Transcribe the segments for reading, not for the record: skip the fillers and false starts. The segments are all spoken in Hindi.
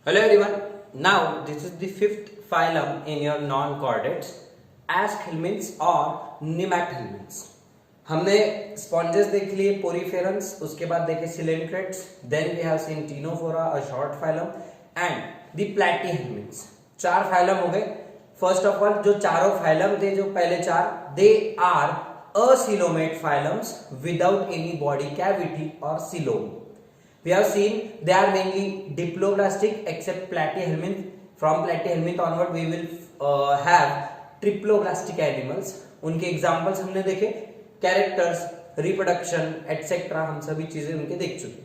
Hello everyone. Now this is the fifth phylum in your non-chordates, aschelminths or nemathelminths. हमने स्पॉन्जेस देख लिए, पोरीफेरन्स, उसके बाद देखे coelenterates, then we have seen ctenophora, a short phylum and the platyhelminthes. चार फाइलम हो गए. फर्स्ट ऑफ ऑल जो चारों फाइलम थे, जो पहले चार, they are acoelomate phylums without any body cavity और coelom. We have seen they are mainly diploblastic except platyhelminth. From platyhelminth onward we will have triploblastic animals. उनके एग्जाम्पल्स हमने देखे, कैरेक्टर्स, रिप्रोडक्शन एटसेट्रा, हम सभी चीजें उनके देख चुके.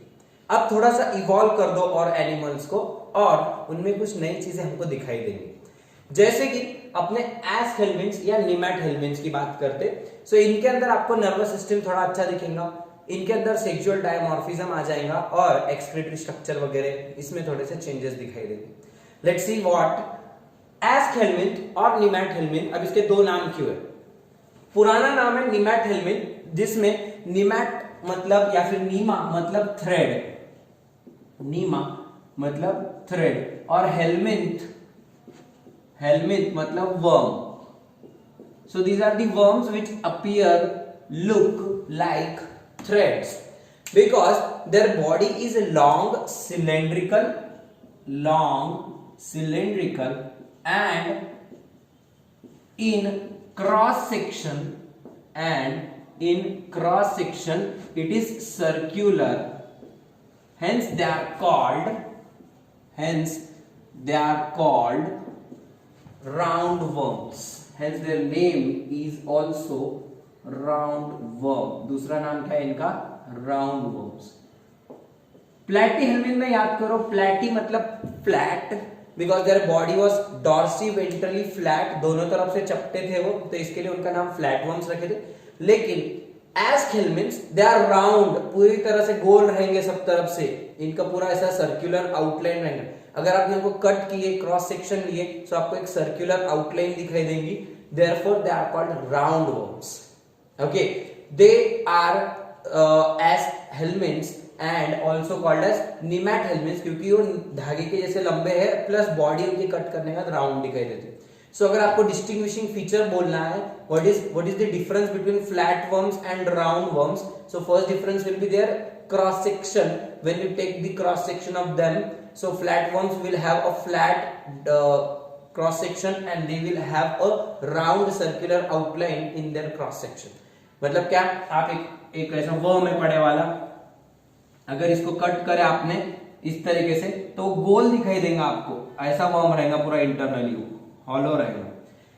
अब थोड़ा सा इवॉल्व कर दो और एनिमल्स को, और उनमें कुछ नई चीजें हमको दिखाई देंगी. जैसे कि अपने एस्केल्मिन्थ्स या नेमैटहेलमिन्थ्स की बात करते, सो इनके अंदर आपको नर्वस सिस्टम थोड़ा अच्छा दिखेगा. इनके अंदर सेक्सुअल डायमॉर्फिज्म आ जाएगा और एक्सक्रीटरी स्ट्रक्चर वगैरह इसमें थोड़े से चेंजेस दिखाई देंगे. लेट्स सी व्हाट एस्केल्मिन्थ और नेमैटहेलमिन्थ. अब इसके दो नाम क्यों है? पुराना नाम है नेमैटहेलमिन्थ, जिसमें नेमैट मतलब या फिर नीमा मतलब थ्रेड, नीमा मतलब थ्रेड, और हेलमिन्थ मतलब worm. So these are the worms which appear look like threads because their body is long cylindrical and in cross section it is circular, hence they are called round worms. Hence their name is also round worm. दूसरा नाम क्या है इनका? Round worms. प्लैटीहेलमिन्थ में याद करो, प्लैटी मतलब flat, because their body was dorso ventrally flat, दोनों तरफ से चपटे थे वो, तो इसके लिए उनका नाम फ्लैट वर्म्स रखे थे. लेकिन एस्केल्मिन्थ्स दे आर राउंड, पूरी तरह से गोल रहेंगे सब तरफ से, इनका पूरा ऐसा सर्कुलर आउटलाइन रहेगा. अगर आपने उनको कट किए, क्रॉस सेक्शन लिए, तो आपको एक सर्कुलर आउटलाइन दिखाई देंगी. Therefore they are called round worms. Okay, they are aschelminthes and also called as nemathelminthes, क्योंकि वो धागे के जैसे लंबे हैं, प्लस बॉडी उनकी कट करने के बाद राउंड दिखाई देते. सो अगर आपको डिस्टिंग्विशिंग फीचर बोलना है, what is the difference between flat worms and round worms. So first difference will be their cross section. When you take the cross section of them, so flat worms will have a flat cross section and they will have a round circular outline in their cross section. मतलब क्या, आप एक ऐसा वर्म है पड़े वाला, अगर इसको कट करे आपने इस तरीके से, तो गोल दिखाई देगा आपको, ऐसा वर्म रहेगा, पूरा इंटरनली हॉलो रहेगा.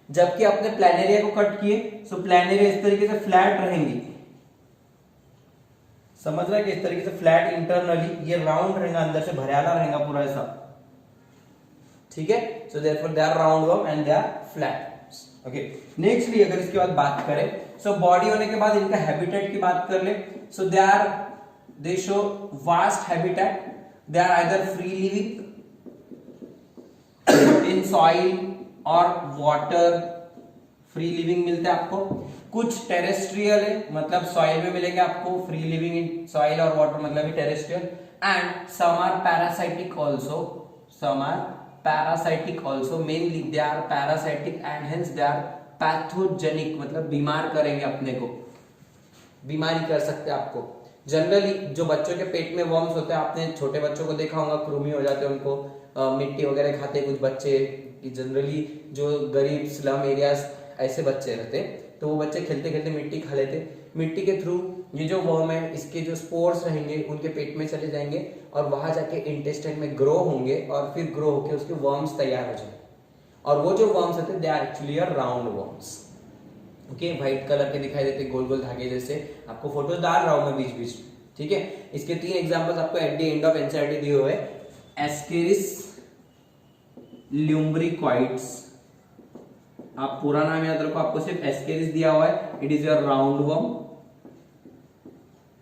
जबकि आपने प्लैनेरिया को कट किए, सो प्लैनेरिया इस तरीके से फ्लैट रहेंगी, समझ रहा है कि इस तरीके से फ्लैट इंटरनली, ये राउंड रहेगा, अंदर से भरियाला रहेगा पूरा ऐसा. ठीक है, so therefore they are round worm and they are flat. Okay, nextly अगर इसके बाद बात करें, सो बॉडी होने के बाद इनका हैबिटेट की बात कर ले. So they show vast habitat. They are either free living in soil और वाटर, फ्री लिविंग मिलते हैं आपको. कुछ टेरेस्ट्रियल है, मतलब सॉइल में मिलेंगे आपको, फ्री लिविंग इन सॉइल और वाटर मतलब भी terrestrial. And some are parasitic also, mainly they are parasitic and hence they are pathogenic, मतलब बीमार करेंगे अपने को, बीमारी कर सकते हैं आपको. जनरली जो बच्चों के पेट में वर्म्स होते हैं, आपने छोटे बच्चों को देखा होगा, कृमि हो जाते हैं उनको, मिट्टी वगैरह खाते हैं कुछ बच्चे. जनरली जो गरीब स्लम एरियाज ऐसे बच्चे रहते हैं, तो वो बच्चे खेलते खेलते मिट्टी खा लेते. मिट्टी के थ्रू ये जो वर्म है, इसके जो स्पोर्स रहेंगे उनके पेट में चले जाएंगे और वहां जाके इंटेस्टाइन में ग्रो होंगे, और फिर ग्रो होके उसके वर्म्स तैयार हो जाएंगे. और वो जो वर्म्स होते हैं, they are actually round worms. Okay, white colour के दिखाई देते, गोल गोल धागे जैसे. आपको फोटोज डाल रहा हूं मैं बीच बीच. ठीक है, इसके 3 एग्जांपल्स आपको at the end of NCERT दिए हुए. एस्केरिस ल्यूम्ब्रिकॉइड्स, आप पूरा नाम याद रखो, आपको सिर्फ एस्केरिस दिया हुआ है. It is your round worm.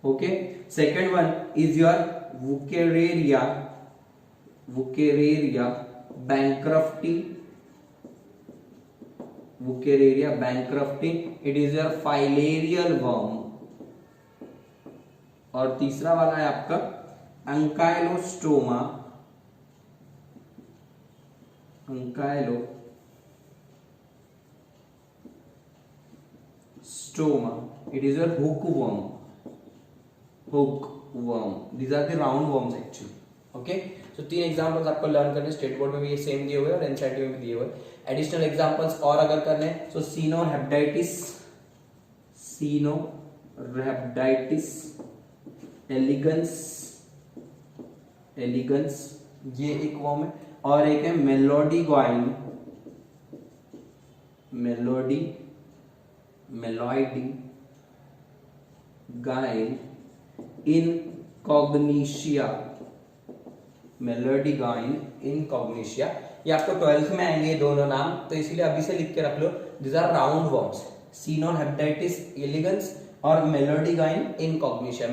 Okay, second one is your wuchereria bancrofti. It is your filarial worm. और तीसरा वाला है आपका ancylostoma ankylostoma. It is a hookworm. These are the roundworms actually. Okay, so 3 examples आपको लर्न करने, स्टेट बोर्ड में भी ये सेम दिए हुए और एनसीईआरटी में भी दिए हुए। एडिशनल एग्जांपल्स और अगर करने सो सीनोरहेप्टाइटिस एलिगन्स ये एक वर्म है, और एक है मेलोडी गाइन इनकॉग्निशिया। ये आपको 12th में आएंगे ये दोनों नाम, तो इसीलिए अभी से लिख के रख लो। This are round worms, caenorhabditis elegans और मेलोडी गाइन इनकॉग्निशिया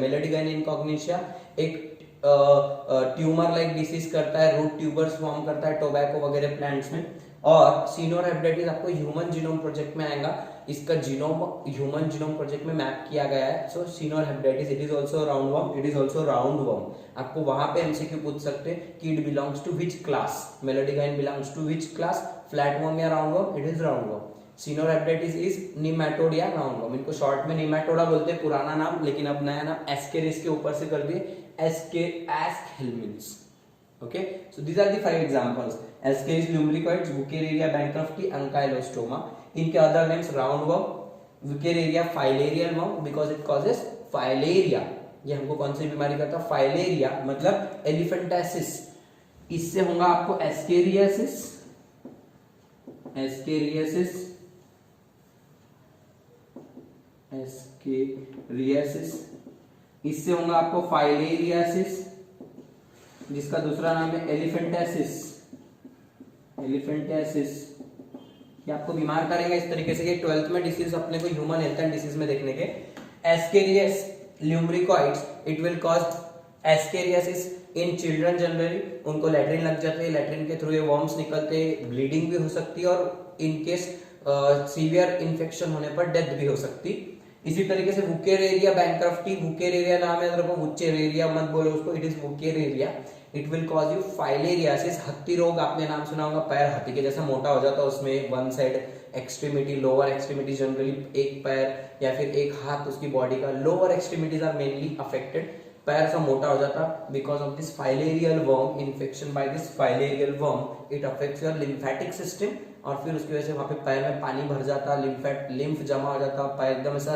एक ट्यूमर लाइक डिसीज करता है, रूट ट्यूबर्स फॉर्म करता है टोबैको वगैरह प्लांट्स में। और सीनोरहेप्टाइटिस आपको ह्यूमन जीनोम प्रोजेक्ट में आएगा, इसका जीनोम ह्यूमन जीनोम प्रोजेक्ट में मैप किया गया है। So caenorhabditis it is also round worm, आपको वहां पे एमसीक्यू पूछ सकते हैं कि it belongs to which class, meloidogyne belongs to which class, flat worm या round worm, it is round worm. Caenorhabditis is nematoda round worm, इनको शॉर्ट में निमेटोडा बोलते हैं, पुराना नाम, लेकिन अब नया नाम एस्केरिस के ऊपर से कर दिए, एस्केहेलमिन्थ्स। Okay, so these are the 5 examples: Ascaris lumbricoides, Wuchereria bankrupti, Ankylostoma. इनके other names roundworm, Wuchereria filarial worm because it causes filaria. ये हमको कौन सी बीमारी करता है? फाइलेरिया मतलब एलिफेंटासिस। इससे होगा आपको एस्केरियासिस, इससे होगा आपको फाइलेरियासिस, जिसका दूसरा नाम है एलिफेंटासिस। ये आपको बीमार करेंगे इस तरीके से कि 12th में डिसीज अपने को ह्यूमन हेल्थ एंड डिसीज में देखने के। Ascaris lumbricoides, it will cause ascariasis in children generally, उनको लैट्रिन लग जाते हैं, लैट्रिन के थ्रू ये वर्म्स निकलते हैं, ब्लीडिंग भी हो सकती है और इन केस सीवियर इन्फेक्शन होने पर डेथ भी हो सकती। इसी तरीके से वुकेरेरिया बैंक्रफ्टी, वुकेरेरिया नाम है, अगर वुचेरेरिया मत बोलो उसको, it is wuchereria, it will cause you filariasis. हत्ती रोग आपने नाम सुना होगा, पैर हाथी के जैसा मोटा हो जाता है, उसमें one side extremity, lower extremity, generally एक पैर या फिर एक हाथ उसकी बॉडी का, lower extremities are mainly affected, पैर सा मोटा हो जाता because of this filarial worm infection. By this filarial worm it affects your lymphatic system, और फिर उसकी वजह से वहां पे पैर में पानी भर जाता, लिम्फ जमा हो जाता, पैर एकदम ऐसा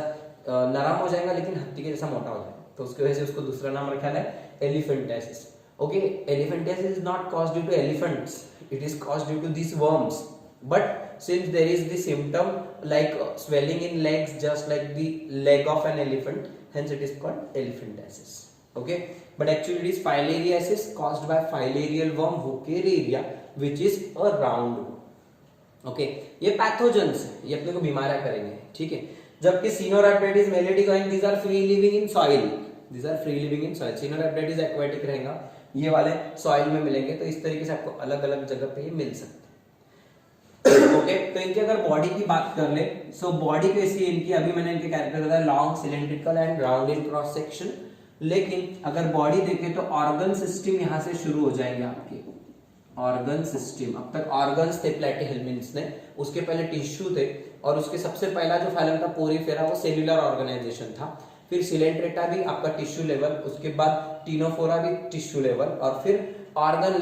नरम हो जाएगा लेकिन हत्ती के जैसा मोटा हो जाएगा, तो उसकी वजह से उसको दूसरा नाम रखा है elephantiasis. Okay, elephantiasis is not caused due to elephants, it is caused due to this worms, but since there is the symptom like swelling in legs just like the leg of an elephant, hence it is called elephantiasis. Okay, but actually it is filariasis caused by filarial worm Wuchereria, which is a round worm. Okay, ये पैथोजेंस है, ये अपने को बीमारियां करेंगे, ठीक है। जबकि caenorhabditis, meloidogyne, these are free living in soil, caenorhabditis aquatic रहेगा, ये वाले सॉइल में मिलेंगे, तो इस तरीके से आपको अलग अलग जगह पे ये मिल सकते हैं। ओके, तो इनकी अगर बॉडी की बात कर ले, सो बॉडी कैसी है इनकी, अभी मैंने इनके कैरेक्टर बताया, long, cylindrical and round in cross section. लेकिन अगर बॉडी देखें तो ऑर्गन सिस्टम यहां से शुरू हो जाएंगे आपके, ऑर्गन सिस्टम। अब तक ऑर्गन्स थे प्लेटिहेल्मिन्थ्स ने, उसके पहले टिश्यू थे, और उसके सबसे पहला जो फाइलम था पोरीफेरा, वो सेल्यूलर ऑर्गेनाइजेशन था। फिर सिलेंट्रेटा भी आपका टिश्यू लेवल, उसके बाद टीनोफोरा भी टिश्यू लेवल, और फिर ऑर्गन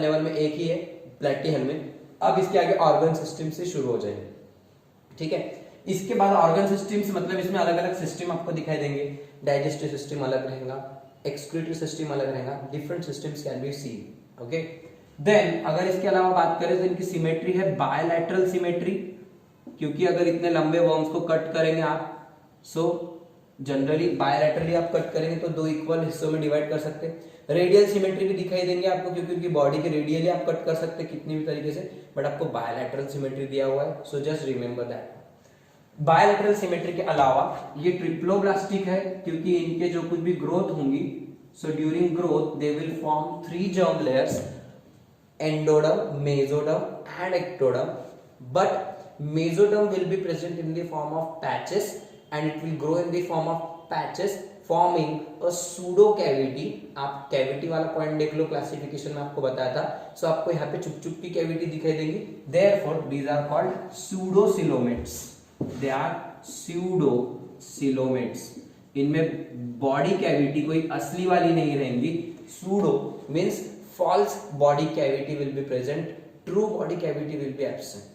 लेवल में एक ही है प्लेटिहेल्मिन्थ। अब इसके आगे ऑर्गन सिस्टम से शुरू हो जाएंगे, ठीक है। इसके बाद ऑर्गन सिस्टम्स मतलब इसमें अलग अलग सिस्टम आपको दिखाई देंगे, डाइजेस्टिव सिस्टम अलग रहेगा, एक्सक्रीटरी सिस्टम अलग रहेगा, different systems can be seen. Okay, then अगर इसके अलावा बात करें तो इनकी सिमेट्री है बायलैटरल सिमेट्री, क्योंकि अगर इतने लंबे वर्म्स को कट करेंगे आप, सो जनरली बायलैटरली आप कट करेंगे तो 2 इक्वल हिस्सों में डिवाइड कर सकते हैं। रेडियल सिमेट्री भी दिखाई देंगे आपको, क्योंकि उनकी बॉडी के रेडियली आप कट कर सकते हैं कितनी भी तरीके से, बट आपको बायलैटरल सिमेट्री दिया हुआ है, so just remember that. Bilateral symmetry के अलावा ये ट्रिप्लोब्लास्टिक है, क्योंकि इनके जो कुछ भी ग्रोथ होंगी, so during growth they will form 3 germ layers, endoderm, mesoderm and ectoderm, but mesoderm will be present in the form of patches and it will grow in the form of patches forming a pseudo cavity. आप कैविटी वाला पॉइंट देख लो, क्लासिफिकेशन में आपको बताया था। सो आपको यहाँ पे चुप चुप की कैविटी दिखाई देगी, therefore these are called pseudocoelomates. They are pseudocoelomates. इनमें बॉडी कैविटी कोई असली वाली नहीं रहेंगी। Pseudo means false body cavity will be present, true body cavity will be absent.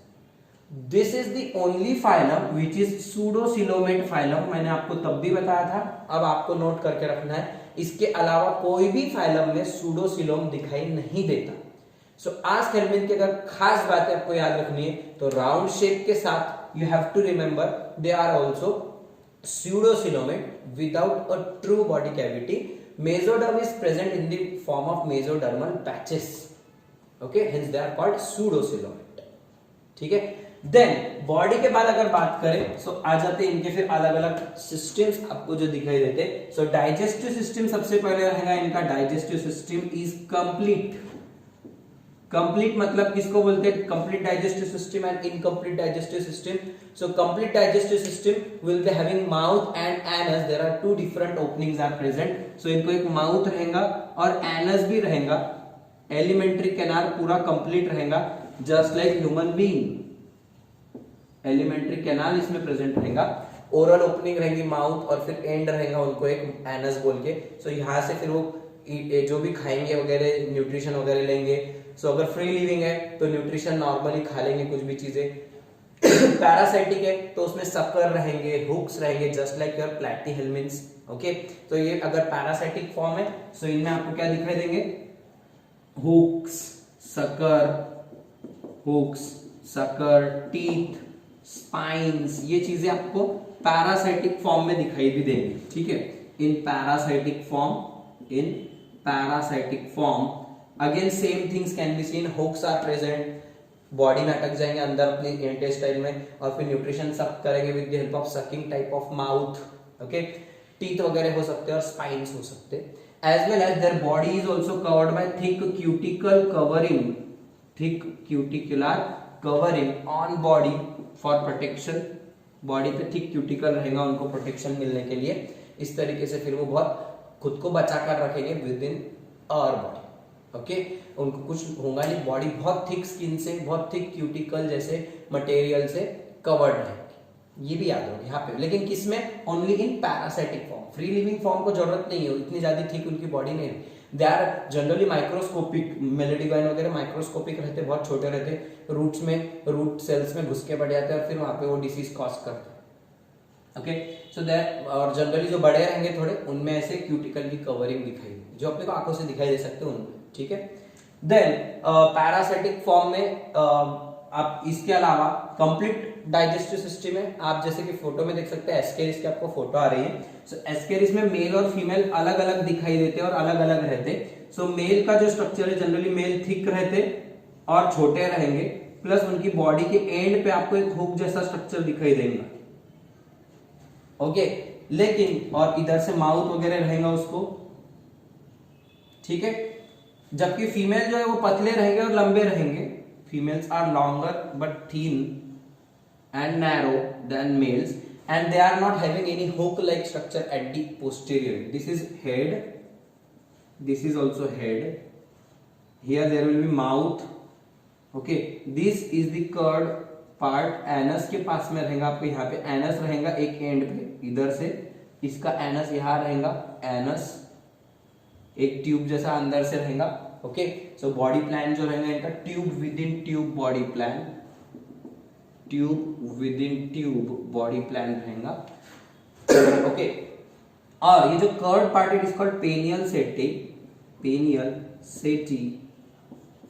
This is the only phylum which is pseudocoelomate phylum। मैंने आपको तब भी बताया था, अब आपको नोट करके रखना है। इसके अलावा कोई भी फाइलम में सूडोसिलोम दिखाई नहीं देता। सो आज हेलमिन की अगर खास बातें आपको याद रखनी है तो राउंड शेप के साथ you have to remember they are also pseudocoelomate without a true body cavity. Mesoderm is present in the form of mesodermal patches. Okay, hence they are called pseudocoelomate. ठीक है। देन बॉडी के बाद अगर बात करें सो आ जाते हैं इनके फिर अलग अलग सिस्टम्स आपको जो दिखाई देते हैं। सो डाइजेस्टिव सिस्टम सबसे पहले रहेगा इनका। Digestive system is complete. Complete मतलब किसको बोलते हैं? Complete digestive system and incomplete digestive system. So complete digestive system will be having mouth and anus. There are two different openings are present. So इनको एक माउथ रहेगा और एनस भी रहेगा। एलिमेंट्री कैनाल पूरा कंप्लीट रहेगा just like human being. Alimentary canal इसमें प्रेजेंट रहेगा। ओरल ओपनिंग रहेगी माउथ और फिर एंड रहेगा उनको एक एनस बोल के। सो यहाँ से फिर वो जो भी खाएंगे वगैरह न्यूट्रिशन वगैरह लेंगे। सो अगर फ्री लिविंग है तो न्यूट्रिशन नॉर्मली खा लेंगे कुछ भी चीजें। पैरासाइटिक है तो उसमें सकर रहेंगे, हुक्स रहेंगे जस्ट लाइक योर प्लैटीहेल्मिन्स। ओके, तो ये अगर पैरासाइटिक फॉर्म है सो इनमें आपको क्या दिखाई देंगे? हुक्स, सकर, टीथ, स्पाइन्स, ये चीजें आपको पैरासाइटिक फॉर्म में दिखाई भी देंगे। ठीक है, in parasitic form again same things can be seen. Hooks are present, body में अटक जाएंगे अंदर अपने इंटेस्टाइन में और फिर न्यूट्रिशन सक करेंगे with the help of sucking type of mouth. Okay, teeth वगैरह हो सकते हैं और स्पाइन्स हो सकते हैं। As well as their body is also covered by thick cuticular covering on body for protection. Body पे थिक क्यूटिकल रहेगा उनको प्रोटेक्शन मिलने के लिए। इस तरीके से फिर वो बहुत खुद को बचा कर रखेंगे with in our body. Okay, उनको कुछ होगा नहीं, बॉडी बहुत थिक स्किन से, बहुत थिक क्यूटिकल जैसे मटेरियल से कवर्ड है। ये भी याद रखो यहाँ पे। लेकिन किसमें? Only in parasitic form. Free living form को जरूरत नहीं है, इतनी ज्यादा थिक उनकी बॉडी नहीं है। They are generally microscopic. मेलेडिगाइन वगैरह माइक्रोस्कोपिक रहते, बहुत छोटे रहते, रूट सेल्स में घुस के बढ़ जाते हैं और फिर वहां पे वो डिसीज कॉज करते हैं। ओके, सो दैट, और जनरली जो बड़े रहेंगे थोड़े उनमें ऐसे क्यूटिकल की कवरिंग दिखाई जो अपने को आंखों से दिखाई दे सकते हैं उनमें। ठीक है, देन पैरासाइटिक फॉर्म में आप इसके अलावा कंप्लीट डाइजेस्टिव सिस्टम है। आप जैसे कि फोटो में देख सकते हैं, एस्केरिस की आपको फोटो आ रही है। सो एस्केरिस में मेल और फीमेल अलग अलग दिखाई देते हैं और अलग अलग रहते। सो मेल का जो स्ट्रक्चर है जनरली मेल थिक रहते और छोटे रहेंगे, प्लस उनकी बॉडी के एंड पे आपको एक हुक जैसा स्ट्रक्चर दिखाई देगा। ओके, लेकिन और इधर से माउथ वगैरह रहेगा उसको। ठीक है, जबकि फीमेल जो है वो पतले रहेंगे और लंबे रहेंगे। Females are longer but thin and narrow than males and they are not having any hook like structure at the posterior. This is head, this is also head. Here there will be mouth. Okay, this is the curved part. Anus के पास में रहेगा आपको, यहाँ पे एनस रहेगा एक एंड पे, इधर से इसका एनस यहाँ रहेगा। एनस एक ट्यूब जैसा अंदर से रहेगा। ओके, सो बॉडी प्लान जो रहेगा इनका tube within tube body plan, tube within tube body plan रहेगा। ओके, और ये जो curved part it is called penial setae. Penial सेटी,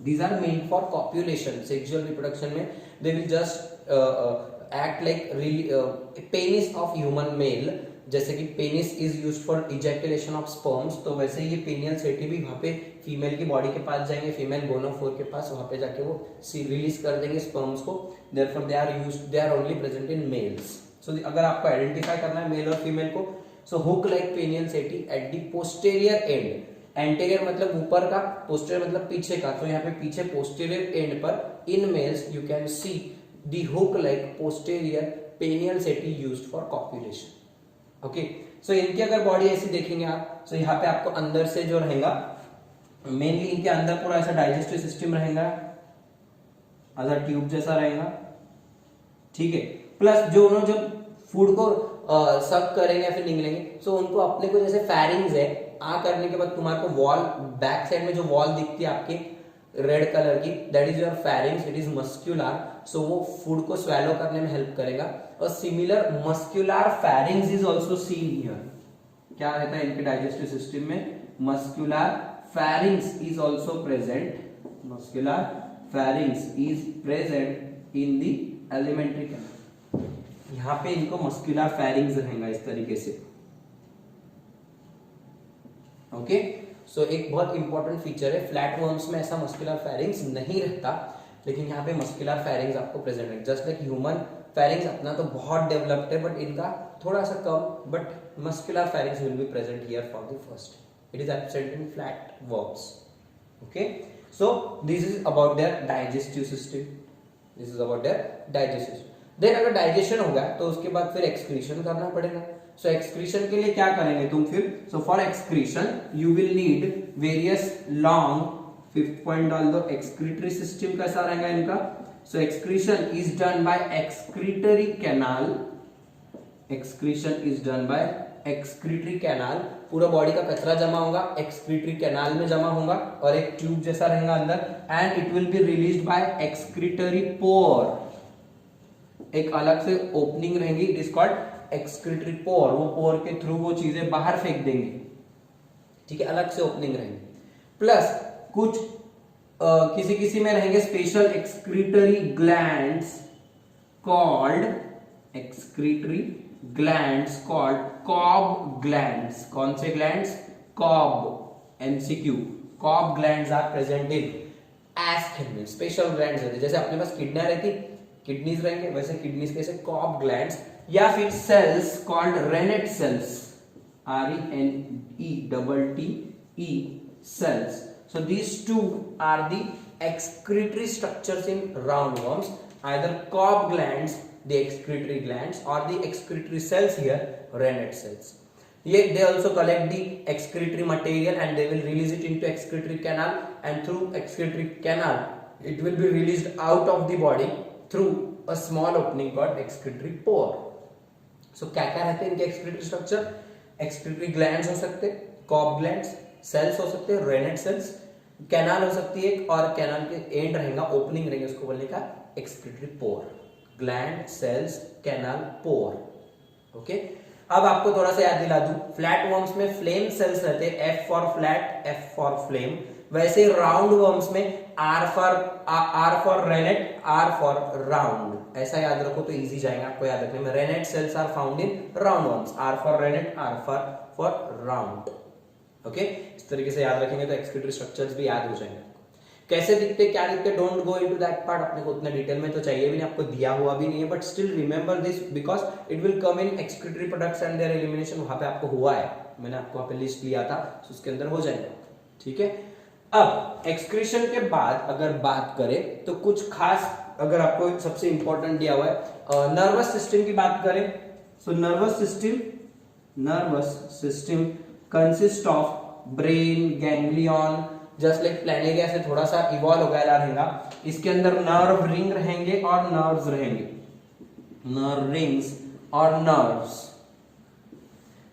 these are meant for copulation, sexual reproduction में they will just act like really penis of human male। जैसे कि penis is used for ejaculation of sperms, तो वैसे ये पेनियल सेटी भी वहां पे फीमेल की बॉडी के पास जाएंगे, फीमेल गोनोफोर के पास, वहां पे जाके वो रिलीज कर देंगे स्पर्म्स को। Therefore they are only present in males. So अगर आपको आइडेंटिफाई करना है मेल और फीमेल को, सो hook like penial setae at the posterior end. Anterior मतलब ऊपर का, पोस्टीरियर मतलब पीछे का, तो यहाँ पे पीछे पोस्टीरियर एंड पर in males you can see the hook like posterior penial setae used for copulation. Okay, so इनकी अगर बॉडी ऐसी देखेंगे आप, सो यहाँ पे आपको अंदर से जो रहेगा मेनली इनके अंदर पूरा ऐसा डाइजेस्टिव सिस्टम रहेगा, अदर ट्यूब जैसा रहेगा, ठीक है। प्लस जो उन्होंने जब फूड को सक करेंगे या फिर निगलेंगे, सो उनको अपने को जैसे फैरिंग्स है, आ करने के बाद तुम्हारे को वॉल बैक साइड में जो वॉल दिखती है आपकी रेड कलर की, that is your pharynx, it is muscular, so वो फूड को स्वेलो करने में हेल्प करेगा। और similar muscular pharynx is also seen here. क्या रहता है इनके डाइजेस्टिव सिस्टम में? Muscular pharynx is also present, muscular pharynx is present in the alimentary canal. यहाँ पे इनको मस्क्यूलर फैरिंग्स रहेगा इस तरीके से, ओके। सो एक बहुत इंपॉर्टेंट फीचर है, फ्लैट वर्म्स में ऐसा मस्कुलर फेरिंग्स नहीं रहता, लेकिन यहाँ पे मस्कुलर फेरिंग्स आपको प्रेजेंट है। जस्ट लाइक ह्यूमन फेरिंग्स अपना तो बहुत डेवलप्ड है, बट इनका थोड़ा सा कम, but muscular pharynx will be present here for the first, it is absent in flat worms, okay. So this is about their digestive system, this is about their digestive system. Then अगर डाइजेशन हो गया तो उसके बाद फिर एक्सक्रीशन करना पड़ेगा। सो एक्सक्रीशन के लिए क्या करेंगे तुम फिर? So for excretion you will need various long, fifth point डाल दो, एक्सक्रीटरी सिस्टम कैसा रहेगा इनका? So excretion is done by excretory canal, excretion is done by excretory canal. पूरा बॉडी का कचरा जमा होगा एक्सक्रीटरी कैनाल में जमा होगा और एक ट्यूब जैसा रहेगा अंदर, and it will be released by excretory पोर। एक अलग से ओपनिंग रहेगी, इट इज कॉल्ड एक्सक्रीटरी पोर। वो पोर के थ्रू वो चीजें बाहर फेंक देंगे, ठीक है, अलग से ओपनिंग रहेंगे। प्लस कुछ किसी किसी में रहेंगे special excretory glands called excretory glands called cob glands. कौन से glands? Cob, MCQ, cob glands are present in ascaris. Special glands रहते, जैसे अपने पास किडनी रहती, किडनीज रहेंगे, वैसे किडनीज कैसे कॉब ग्लैंड्स, या फिर cells called renette cells, RENETTE cells. So these two are the excretory structures in roundworms, either Cobb glands, the excretory glands, or the excretory cells here, Rennet cells. They also collect the excretory material and they will release it into excretory canal, and through excretory canal it will be released out of the body through a small opening called excretory pore. So क्या क्या रहते हैं इनके excretory structure? Excretory glands हो सकते, Cobb glands, सेल्स हो सकते हैं, रेनेट सेल्स, कैनाल हो सकती है, और कैनाल के एंड रहेगा, ओपनिंग रहेगा, उसको बोलने का excretory pore. Gland, cells, canal, pore, okay. अब आपको थोड़ा सा याद दिला दूं, फ्लैट वर्म्स में फ्लेम सेल्स रहते हैं, F for flat, F for flame. वैसे राउंड वर्म्स में R for renette, R for round. ऐसा याद रखो तो इजी जाएगा आपको याद रखने में। Renette cells are found in round worms, R for renette, R for round, okay. इस तरीके से याद रखेंगे तो एक्सक्रीटरी स्ट्रक्चर्स भी याद हो जाएंगे। कैसे दिखते, क्या दिखते, don't go into that part, अपने को उतना डिटेल में तो चाहिए भी नहीं, आपको दिया हुआ भी नहीं है, but still remember this because it will come in excretory products and there elimination. वहां पे आपको हुआ है, मैंने आपको वहां पे लिस्ट लिया था, तो उसके अंदर हो जाएगा, ठीक है। अब एक्सक्रीशन के बाद अगर बात करें तो कुछ खास, अगर आपको सबसे इंपॉर्टेंट दिया हुआ है नर्वस सिस्टम की बात करें, so nervous system consist of brain, ganglion, just like planaria से थोड़ा सा इवॉल्व हो गया रहेगा। इसके अंदर नर्व रिंग रहेंगे और नर्व्स रहेंगे, नर्व रिंग्स और नर्व्स।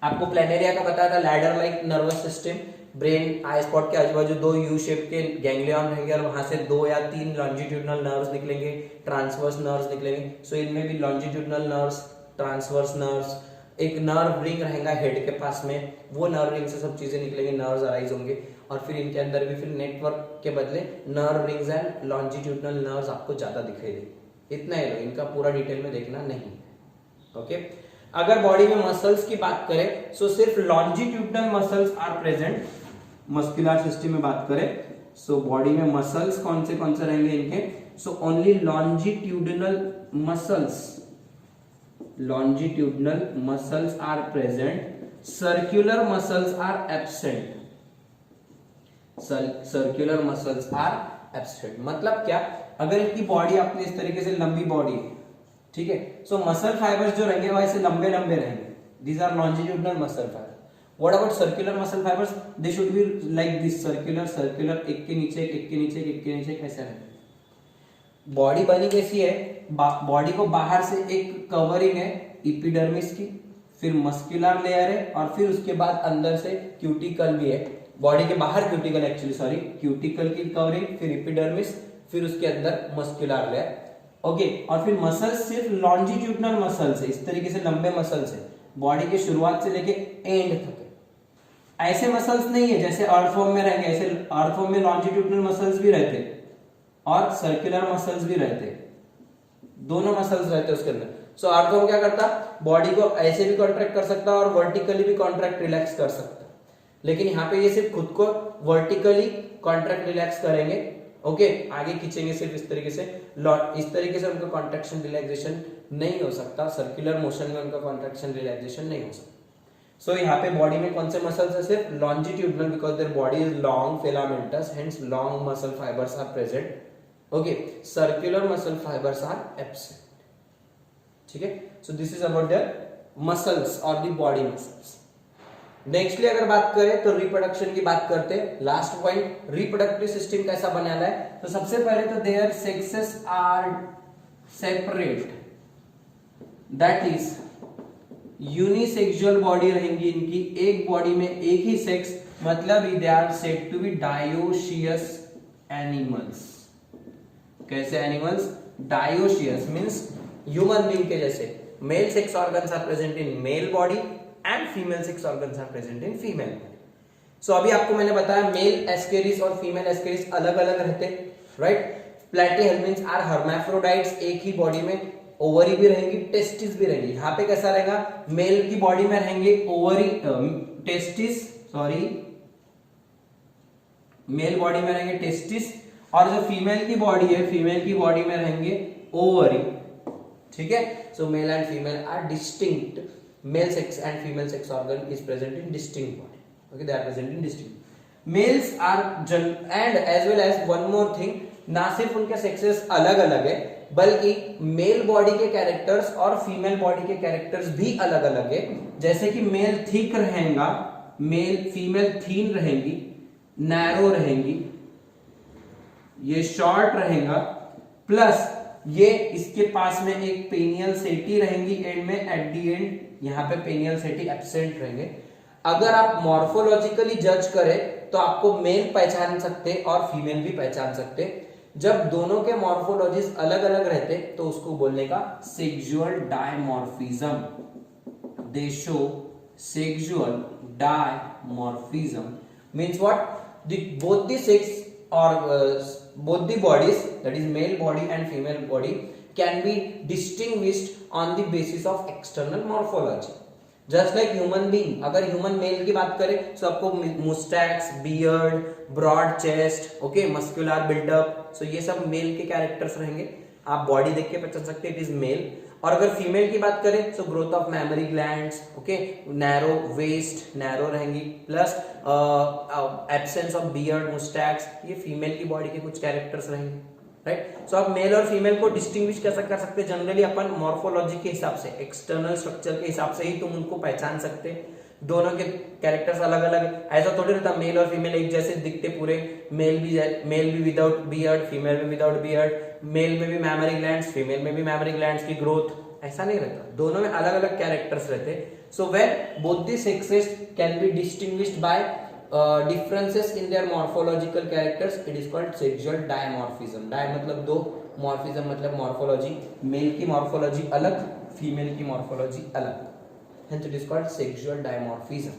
आपको प्लैनेरिया का पता था, ladder like nervous system, brain I spot के आजू बाजू दो यू शेप के गैंग्लियन रहेंगे और वहां से 2 या 3 लॉन्जिट्यूडनल नर्व्स निकलेंगे, ट्रांसवर्स नर्व्स निकलेंगे। सो इनमें भी लॉन्जिट्यूडनल नर्व्स, ट्रांसवर्स नर्व्स, एक नर्व रिंग रहेगा हेड के पास में, वो नर्व रिंग से सब चीजें निकलेंगी, नर्व्स अराइज होंगे, और फिर इनके अंदर भी फिर नेटवर्क के बदले nerve rings and longitudinal nerves आपको ज्यादा दिखाई दे। इतना ही लो, इनका पूरा डिटेल में देखना नहीं, ओके। अगर बॉडी में मसल्स की बात करें, सो सिर्फ longitudinal muscles are present. Muscular system में बात करें, सो बॉडी में मसल्स कौन से रहेंगे इनके? So only longitudinal muscles are present, circular muscles are absent, circular muscles are absent। मतलब क्या, अगर इनकी बॉडी अपने इस तरीके से लंबी बॉडी है, ठीक है, सो मसल फाइबर्स जो रहेंगे वैसे लंबे लंबे रहेंगे, These are longitudinal muscle fiber. What about circular muscle fibers? They should be like this, circular circular, एक के नीचे एक के नीचे एक के नीचे ऐसे रहते। बॉडी बनी कैसी है? बॉडी को बाहर से एक कवरिंग है इपिडर्मिस की, फिर मस्कुलर लेयर है और फिर उसके बाद अंदर से क्यूटिकल भी है। बॉडी के बाहर क्यूटिकल, एक्चुअली सॉरी, क्यूटिकल की कवरिंग, फिर इपिडर्मिस, फिर उसके अंदर मस्कुलर लेयर। ओके, और फिर मसल्स सिर्फ लॉन्जिट्यूडनल मसल्स है, इस तरीके से लंबे मसल्स है बॉडी के शुरुआत से लेके एंड तक। ऐसे मसल्स नहीं है जैसे अर्थवॉर्म में रहेंगे, ऐसे अर्थवॉर्म में लॉन्जिट्यूडनल मसल्स भी रहते और सर्कुलर मसल्स भी रहते, दोनों मसल्स रहते उसके अंदर। सो अर्थवॉर्म क्या करता? बॉडी को ऐसे भी कॉन्ट्रैक्ट कर सकता और वर्टिकली भी कॉन्ट्रैक्ट रिलैक्स कर सकता, लेकिन यहाँ पे ये सिर्फ खुद को वर्टिकली कॉन्ट्रैक्ट रिलैक्स करेंगे। ओके, आगे खींचेंगे सिर्फ इस तरीके से, इस तरीके से उनका कॉन्ट्रैक्शन रिलैक्सेशन नहीं हो सकता, सर्कुलर मोशन में उनका कॉन्ट्रैक्शन रिलैक्सेशन नहीं हो सकता। सो यहाँ पे बॉडी में कौन से मसल्स है? सिर्फ longitudinal, because their body is long filamentous, hence long muscle fibres are present. Okay, circular muscle fibres are absent. ठीक है, so this is about the muscles और द बॉडी मसल्स। नेक्स्टली अगर बात करें तो रिप्रोडक्शन की बात करते हैं। लास्ट पॉइंट, रिप्रोडक्टिव सिस्टम कैसा बना है? तो सबसे पहले तो there sexes are separate, that is unisexual body रहेंगी इनकी, एक बॉडी में एक ही सेक्स, मतलब they are said to be dioecious animals. कैसे animals? Dioecious means human being के जैसे। Male sex organs are present in male body and female sex organs are present in female body. So अभी आपको मैंने बताया मेल एस्केरिस और फीमेल एस्केरिस अलग अलग रहते, राइट? प्लैटीहेल्मिन्स आर हर्माफ्रोडाइट्स, एक ही बॉडी में ओवरी भी रहेंगी, टेस्टिस भी रहेंगी। यहाँ पे कैसा रहेगा? मेल की बॉडी में रहेंगे ovary, testis, sorry, male body में रहेंगे टेस्टिस, और जो फीमेल की बॉडी है, फीमेल की बॉडी में रहेंगे ओवरी। ठीक है, so male and female are distinct, male sex and female sex organ is present in distinct body. Okay, they are present in distinct. Males are and as well as one more thing, ना सिर्फ उनके सेक्सेस अलग अलग है, बल्कि मेल बॉडी के कैरेक्टर्स और फीमेल बॉडी के कैरेक्टर्स भी अलग अलग है। जैसे कि मेल थिक रहेगा, मेल फीमेल थीन रहेंगी, नैरो रहेंगी, ये शॉर्ट रहेगा, प्लस ये इसके पास में एक पेनियल सेटी रहेंगी एंड में, एट दी एंड यहाँ पे पेनियल सेटी एब्सेंट रहेंगे। अगर आप मॉर्फोलॉजिकली जज करें तो आपको मेल पहचान सकते और फीमेल भी पहचान सकते। जब दोनों के मॉर्फोलॉजीज अलग अलग रहते तो उसको बोलने का sexual dimorphism. They show sexual dimorphism means what? Both the sex or both the bodies, that is male body and female body, can be distinguished on the basis of external morphology. Just like human being, अगर human male की बात करें तो आपको mustache, beard, broad chest, okay, muscular build-up, so ये सब male के characters रहेंगे। आप body देख के पहचान सकते हैं it is male। और अगर फीमेल की बात करें तो growth of mammary glands, okay, narrow waist, narrow रहेंगी, plus absence of beard, moustache, ये फीमेल की बॉडी के कुछ कैरेक्टर्स रहेंगे, राइट? सो आप मेल और फीमेल को डिस्टिंग्विश कैसे कर सकते हैं? जनरली अपन मॉर्फोलॉजी के हिसाब से, एक्सटर्नल स्ट्रक्चर के हिसाब से ही तुम उनको पहचान सकते हैं। दोनों के कैरेक्टर्स अलग अलग है, ऐसा थोड़ी रहता मेल और फीमेल एक जैसे दिखते पूरे। मेल भी विदाउट बियर्ड, फीमेल भी विदाउट बियर्ड, मेल में भी मैमरी ग्लैंड्स, फीमेल में भी मैमरी ग्लैंड्स की ग्रोथ, ऐसा नहीं रहता। दोनों में अलग अलग कैरेक्टर्स रहते। So when both the sexes can be distinguished by differences in their morphological characters, it is called sexual dimorphism. Di मतलब दो, morphism मतलब morphology, मेल की morphology अलग, फीमेल की morphology अलग, hence it is called sexual dimorphism.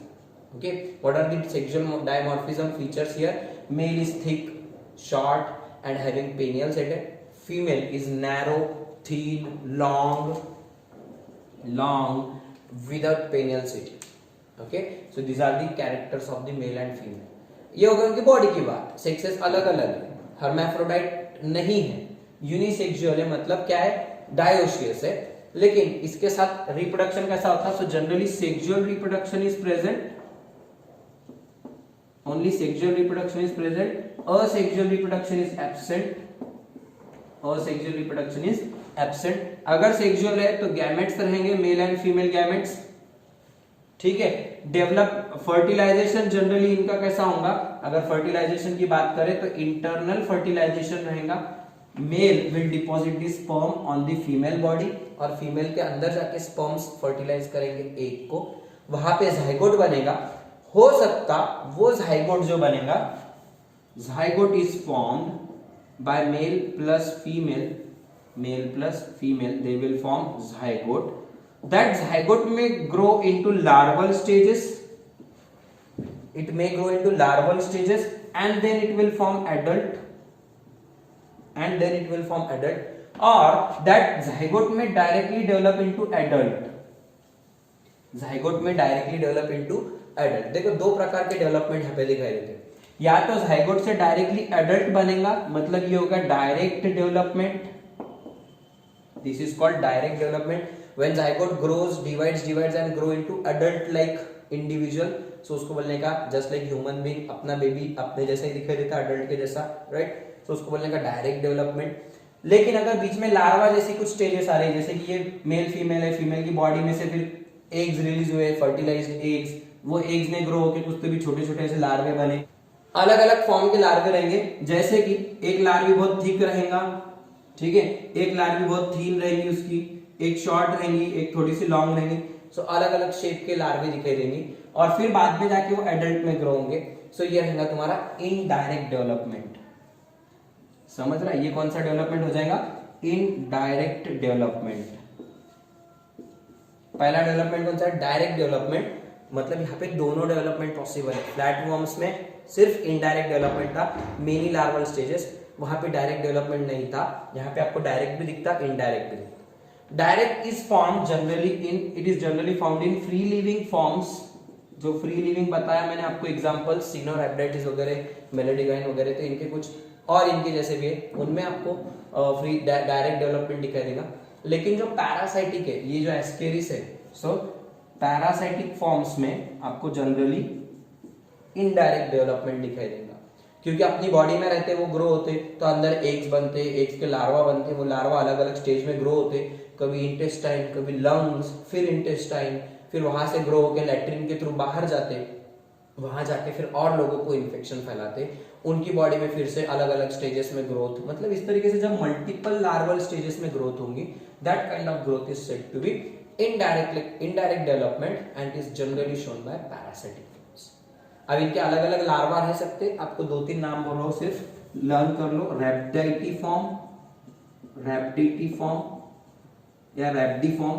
Okay, what are the sexual dimorphism features here? Male is thick, short and having penial setae. Female is narrow, thin, long without penial setae. Okay, so these are the characters of the male and female. ये हो गया उनकी बॉडी की बात। सेक्सेस अलग अलग है, हर्माफ्रोडाइट नहीं है, यूनिसेक्सुअल है, मतलब क्या है? डायोशियस है। लेकिन इसके साथ रिप्रोडक्शन कैसा होता है? So generally sexual reproduction is present, only sexual reproduction is present, asexual reproduction is absent, asexual reproduction is absent. अगर सेक्सुअल है तो गैमेट्स रहेंगे, मेल एंड फीमेल गैमेट्स, ठीक है। डेवलप फर्टिलाइजेशन जनरली इनका कैसा होगा, अगर फर्टिलाइजेशन की बात करें तो इंटरनल फर्टिलाइजेशन रहेगा। Male will deposit the sperm on the female body, और फीमेल के अंदर जाके स्पर्म्स फर्टिलाइज करेंगे एग को, वहां पे जाइगोट बनेगा। हो सकता वो जाइगोट जो बनेगा, zygote is formed by male plus female, male plus female they will form zygote. That zygote may grow into larval stages. It may grow into larval stages, and then it will form adult. And then it will form adult. Or that zygote may directly develop into adult. Zygote may directly develop into adult. देखो दो प्रकार के डेवलपमेंट यहाँ पे दिखाई देते हैं। या तो zygote से डायरेक्टली adult बनेगा, मतलब ये होगा direct development. This is called direct development. When zygote grows, divides and grow into adult-like individual, so उसको बोलने का just like human being अपना बेबी अपने जैसा ही दिखाई देता है, adult के जैसा, right? So उसको बोलने का direct development. लेकिन अगर बीच में लार्वा जैसी कुछ स्टेजेस आ रही है, जैसे कि ये मेल फीमेल है, फीमेल की बॉडी में से फिर एग्स रिलीज हुए, फर्टिलाइज्ड एग्स, वो एग्स ने ग्रो होकर कुछ तो भी छोटे छोटे ऐसे लार्वे बने, अलग अलग फॉर्म के लार्वे रहेंगे। जैसे कि एक लार्वी बहुत थिक रहेगा, ठीक है, एक लार्वी बहुत थीन रहेगी उसकी, एक शॉर्ट रहेंगी, एक थोड़ी सी लॉन्ग रहेंगी। सो अलग अलग शेप के लार्वे दिखाई देंगी, और फिर बाद में जाके वो एडल्ट में ग्रो होंगे। सो ये रहेगा तुम्हारा इनडायरेक्ट डेवलपमेंट। समझ रहा है, ये कौन सा डेवलपमेंट हो जाएगा, इनडायरेक्ट डेवलपमेंट। पहला डेवलपमेंट कौन सा है, डायरेक्ट डेवलपमेंट, मतलब यहाँ पे दोनों डेवलपमेंट पॉसिबल है। फ्लैटवर्म्स में सिर्फ इनडायरेक्ट डेवलपमेंट था, मेनी लार्वल स्टेजेस, वहां पे डायरेक्ट डेवलपमेंट नहीं था। यहाँ पे आपको डायरेक्ट भी दिखता, इनडायरेक्ट भी दिखता। Direct is form generally in, it is generally found in free living forms. जो फ्री लिविंग बताया मैंने आपको एग्जांपल, सिनोरैप्टिड्स वगैरह, मेलोडिगाइन वगैरह, तो इनके कुछ और इनके जैसे भी है, उनमें आपको फ्री डायरेक्ट डेवलपमेंट दिखाई देगा। लेकिन जो पैरासाइटिक है, ये जो एस्केरिस है, सो पैरासाइटिक फॉर्म्स में आपको जनरली इनडायरेक्ट डेवलपमेंट दिखाई देगा, क्योंकि अपनी बॉडी में रहते वो ग्रो होते, तो अंदर एग्स बनते, एग्स के लार्वा बनते, वो लार्वा अलग अलग स्टेज में ग्रो होते, कभी इंटेस्टाइन, कभी लंग्स, फिर इंटेस्टाइन, फिर वहां से ग्रो होकर लैट्रिन के थ्रू बाहर जाते, वहां जाके फिर और लोगों को इन्फेक्शन फैलाते, उनकी बॉडी में फिर से अलग अलग स्टेजेस में ग्रोथ, मतलब इस तरीके से जब मल्टीपल लार्वल स्टेजेस में ग्रोथ होंगी, that kind of growth is said to be indirect development and is generally shown by parasitic forms. अब इनके अलग अलग लार्वा रह सकते, आपको दो तीन नाम बोल रहा हूं, सिर्फ लर्न कर लो। रैप्टाइटिफॉर्म, रैप्टिटिफॉर्म या रैप्डिफॉर्म,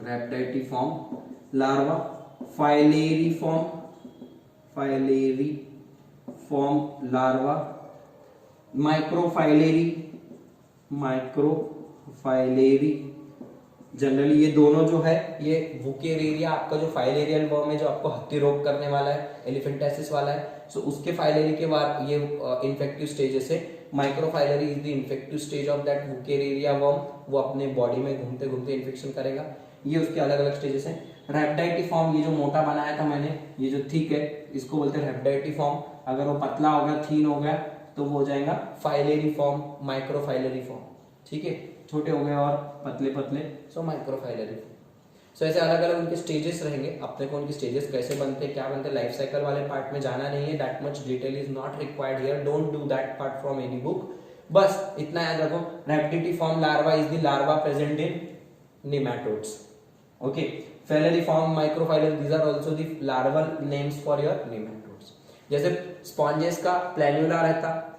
रैप्टाइटिफॉर्म लार्वा, फाइलेरिफॉर्म, फाइलेरिफॉर्म लार्वा, माइक्रोफाइलेरी, माइक्रोफाइलेरी। जनरली ये दोनों जो है, ये वुकेरेरिया, आपका जो फाइलेरियल वर्म है जो आपको हत्ती रोग करने वाला है, एलिफेंटाइसिस वाला है, सो उसके फाइलेरी के बाद ये इन्फेक्टिव स्टेजेस है। Microfilariae is the infective stage of that wuchereria worm, वो अपने बॉडी में घूमते घूमते इन्फेक्शन करेगा। ये उसके अलग अलग स्टेजेस हैं। रैप्टाइटिफॉर्म, ये जो मोटा बनाया था मैंने, ये जो थिक है, इसको बोलते हैं रैप्टाइटिफॉर्म। अगर वो पतला हो गया, थीन हो गया, तो वो हो जाएगा फाइलेरिफॉर्म, माइक्रोफाइलेरिफॉर्म। ठीक है, छोटे हो गए और पतले पतले, सो माइक्रोफाइलेरिफॉर्म। सो ऐसे अलग अलग उनके स्टेजेस रहेंगे। अपने को उनके स्टेजेस कैसे बनते, क्या बनते, लाइफ साइकिल वाले पार्ट में जाना नहीं है, that much detail is not required here, don't do that part from any book. बस इतना याद रखो, rhabditiform larva is the larva present in nematodes. Okay, filariform, microfilaria, these are also the larval names for your nematodes. जैसे स्पॉन्जेस का प्लैन्युला रहता,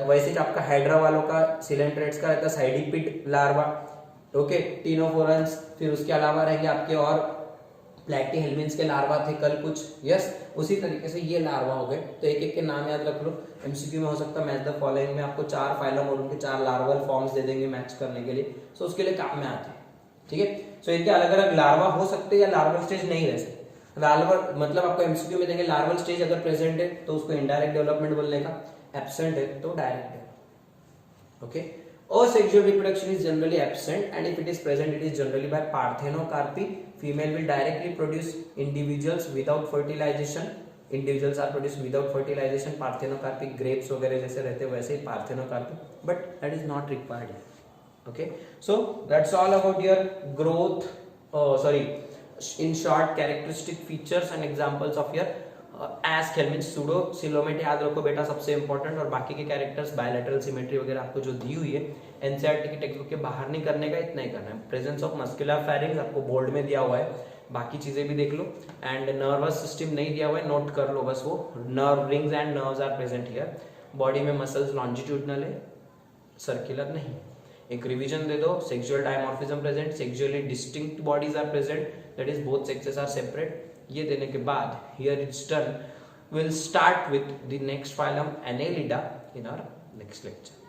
वैसे आपका हाइड्रा वालों का, सिलेंट्रेट्स का रहता साइडिपिड लार्वा। ओके, टीनोफोरंस, फिर उसके अलावा रहेंगे आपके और प्लैटीहेल्मिन्स के लार्वा थे कल कुछ, यस, उसी तरीके से ये लार्वा हो गए। तो एक एक के नाम याद रख लो, एमसीक्यू में हो सकता है मैच द फॉलोइंग में आपको 4 फाइलम और उनके 4 लार्वल फॉर्म्स दे देंगे मैच करने के लिए, सो उसके लिए काम में आते हैं। ठीक है, सो इनके अलग अलग लार्वा हो सकते हैं या लार्वल स्टेज नहीं रह सकते। लार्वल मतलब आपको एमसीक्यू में देंगे, लार्वल स्टेज अगर प्रेजेंट है तो उसको इनडायरेक्ट डेवलपमेंट बोलने का, एब्सेंट है तो direct development. Okay, asexual reproduction is generally absent, and if it is present, it is generally by parthenocarpy. Female will directly produce individuals without fertilization. Individuals are produced without fertilization. Parthenocarpy, grapes वगैरह जैसे रहते वैसे ही parthenocarpy, but that is not required. Okay, so that's all about your growth sorry, in short characteristic features and examples of your ask means pseudo coelomate याद रखो बेटा सबसे इंपॉर्टेंट, और बाकी के कैरेक्टर्स बायलैटरल सिमेट्री वगैरह आपको जो दी हुई है एनसीईआरटी की टेक्स्ट बुक के बाहर नहीं करने का, इतना ही करना है। प्रेजेंस ऑफ मस्कुलर फेरिंग्स आपको बोर्ड में दिया हुआ है, बाकी चीजें भी देख लो। एंड नर्वस सिस्टम नहीं दिया हुआ है, नोट कर लो बस, वो nerve rings and nerves are present here. Body में मसल्स लॉन्जिट्यूडनल है, सर्कुलर नहीं। एक रिवीजन दे दो, sexual dimorphism present, sexually distinct bodies are present, that is both sexes are separate. ये देने के बाद here it's done, will start with the next phylum Annelida in our next lecture.